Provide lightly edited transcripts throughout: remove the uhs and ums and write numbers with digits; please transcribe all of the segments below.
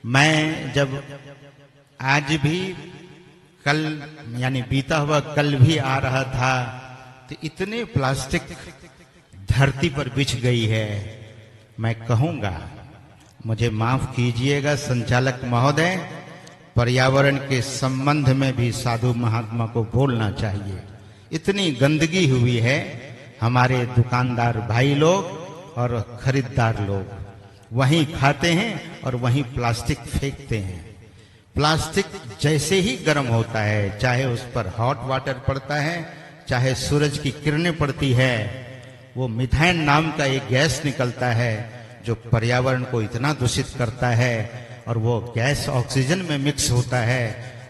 मैं जब आज भी कल यानी बीता हुआ कल भी आ रहा था तो इतने प्लास्टिक धरती पर बिछ गई है। मैं कहूंगा, मुझे माफ कीजिएगा संचालक महोदय, पर्यावरण के संबंध में भी साधु महात्मा को बोलना चाहिए। इतनी गंदगी हुई है, हमारे दुकानदार भाई लोग और खरीदार लोग वहीं खाते हैं और वहीं प्लास्टिक फेंकते हैं। प्लास्टिक जैसे ही गर्म होता है, चाहे उस पर हॉट वाटर पड़ता है, चाहे सूरज की किरणें पड़ती है, वो मीथेन नाम का एक गैस निकलता है जो पर्यावरण को इतना दूषित करता है, और वो गैस ऑक्सीजन में मिक्स होता है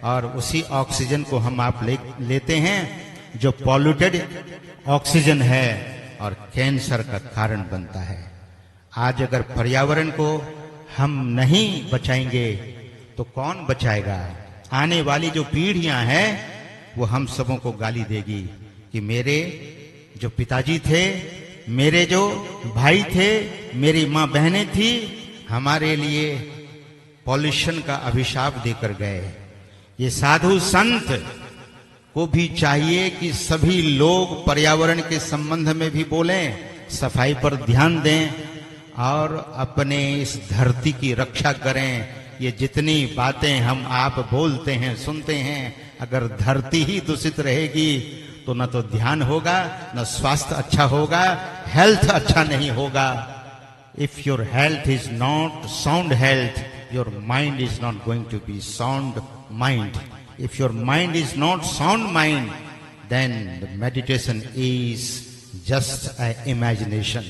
और उसी ऑक्सीजन को हम आप लेते हैं जो पॉल्यूटेड ऑक्सीजन है और कैंसर का कारण बनता है। आज अगर पर्यावरण को हम नहीं बचाएंगे तो कौन बचाएगा? आने वाली जो पीढ़ियां हैं वो हम सबों को गाली देगी कि मेरे जो पिताजी थे, मेरे जो भाई थे, मेरी माँ बहनें थी, हमारे लिए पॉल्यूशन का अभिशाप देकर गए। ये साधु संत को भी चाहिए कि सभी लोग पर्यावरण के संबंध में भी बोलें, सफाई पर ध्यान दें और अपने इस धरती की रक्षा करें। ये जितनी बातें हम आप बोलते हैं, सुनते हैं, अगर धरती ही दूषित रहेगी तो न तो ध्यान होगा, न स्वास्थ्य अच्छा होगा, हेल्थ अच्छा नहीं होगा। If your health is not sound health, your mind is not going to be sound mind. If your mind is not sound mind, then the meditation is just an imagination.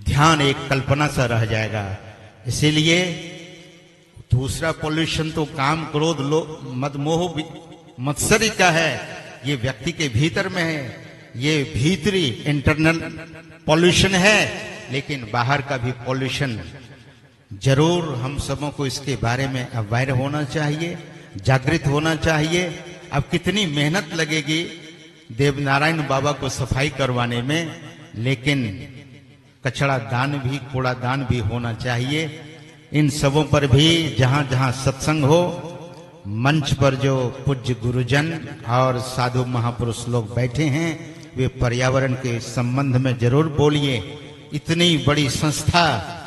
ध्यान एक कल्पना सा रह जाएगा। इसीलिए दूसरा पॉल्यूशन तो काम, क्रोध, मद, मोह, मत्सरी का है, ये व्यक्ति के भीतर में है, ये भीतरी इंटरनल पॉल्यूशन है। लेकिन बाहर का भी पॉल्यूशन जरूर हम सबों को इसके बारे में अवेयर होना चाहिए, जागृत होना चाहिए। अब कितनी मेहनत लगेगी देवनारायण बाबा को सफाई करवाने में, लेकिन कचरा दान भी, कूड़ा दान भी होना चाहिए। इन सबों पर भी जहां जहां सत्संग हो, मंच पर जो पूज्य गुरुजन और साधु महापुरुष लोग बैठे हैं, वे पर्यावरण के संबंध में जरूर बोलिए। इतनी बड़ी संस्था,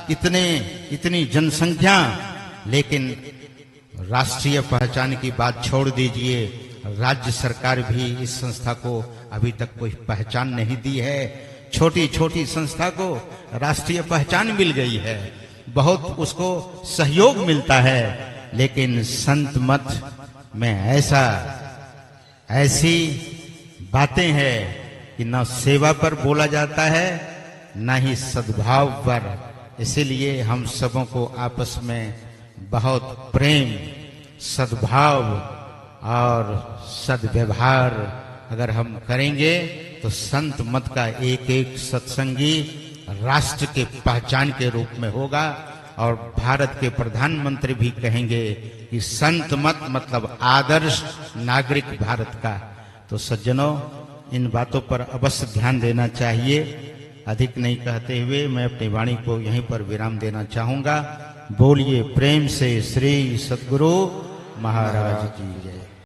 इतनी जनसंख्या, लेकिन राष्ट्रीय पहचान की बात छोड़ दीजिए, राज्य सरकार भी इस संस्था को अभी तक कोई पहचान नहीं दी है। छोटी छोटी संस्था को राष्ट्रीय पहचान मिल गई है, बहुत उसको सहयोग मिलता है, लेकिन संत मत में ऐसी बातें हैं कि न सेवा पर बोला जाता है, न ही सद्भाव पर। इसीलिए हम सबों को आपस में बहुत प्रेम, सद्भाव और सद्व्यवहार अगर हम करेंगे तो संत मत का एक एक सत्संगी राष्ट्र के पहचान के रूप में होगा। और भारत के प्रधानमंत्री भी कहेंगे कि संत मत मतलब आदर्श नागरिक भारत का। तो सज्जनों, इन बातों पर अवश्य ध्यान देना चाहिए। अधिक नहीं कहते हुए मैं अपनी वाणी को यहीं पर विराम देना चाहूंगा। बोलिए प्रेम से श्री सद्गुरु महाराज की जय।